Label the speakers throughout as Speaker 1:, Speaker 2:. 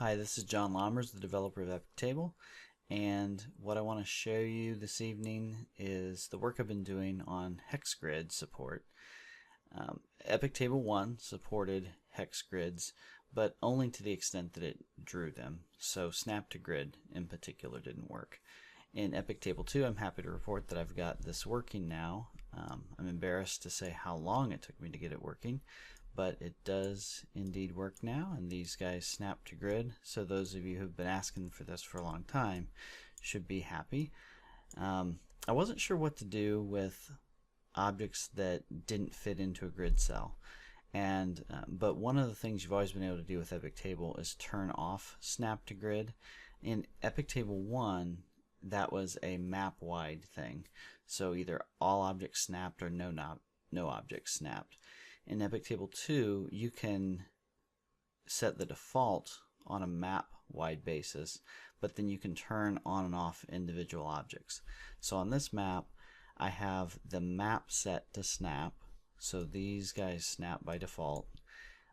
Speaker 1: Hi, this is John Lammers, the developer of EpicTable, and what I want to show you this evening is the work I've been doing on hex grid support. EpicTable 1 supported hex grids, but only to the extent that it drew them, so snap to grid in particular didn't work. In EpicTable 2, I'm happy to report that I've got this working now. I'm embarrassed to say how long it took me to get it working, but it does indeed work now, and these guys snap to grid, so those of you who've been asking for this for a long time should be happy. I wasn't sure what to do with objects that didn't fit into a grid cell, and but one of the things you've always been able to do with EpicTable is turn off snap to grid. In EpicTable 1, that was a map-wide thing, so either all objects snapped or no objects snapped. In EpicTable 2, you can set the default on a map-wide basis, but then you can turn on and off individual objects. So on this map, I have the map set to snap, so these guys snap by default,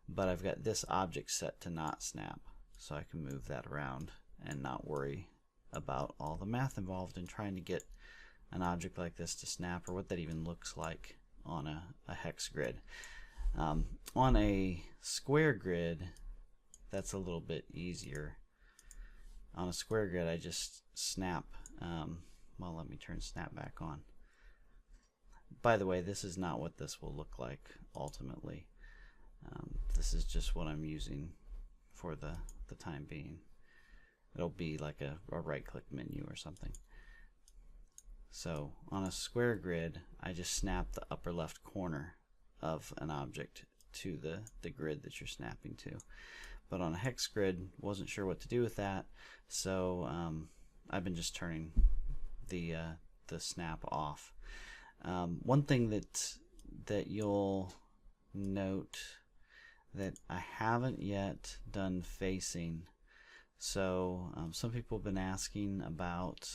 Speaker 1: but I've got this object set to not snap, so I can move that around and not worry about all the math involved in trying to get an object like this to snap, or what that even looks like on a hex grid. On a square grid, that's a little bit easier. On a square grid, I just snap. Well, let me turn snap back on. By the way, this is not what this will look like ultimately. This is just what I'm using for the time being. It'll be like a right-click menu or something. So on a square grid, I just snap the upper left corner of an object to the grid that you're snapping to. But on a hex grid, wasn't sure what to do with that, so I've been just turning the snap off. One thing that you'll note that I haven't yet done facing. So some people have been asking about,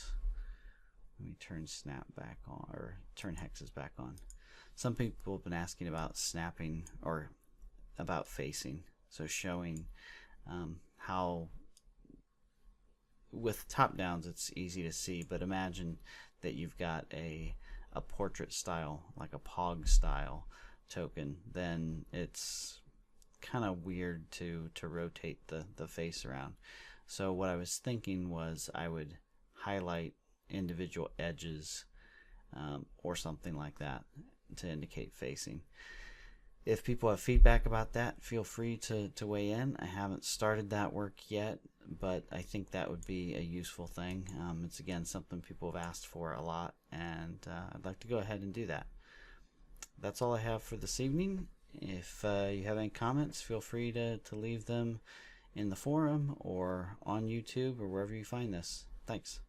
Speaker 1: let me turn snap back on, or turn hexes back on. Some people have been asking about snapping, or about facing, so showing how with top downs it's easy to see, but imagine that you've got a portrait style, like a POG style token, then it's kind of weird to rotate the face around. So what I was thinking was I would highlight individual edges or something like that to indicate facing. If people have feedback about that, feel free to weigh in. I haven't started that work yet, but I think that would be a useful thing. It's again something people have asked for a lot, and I'd like to go ahead and do that. That's all I have for this evening. If you have any comments, feel free to leave them in the forum or on YouTube or wherever you find this. Thanks.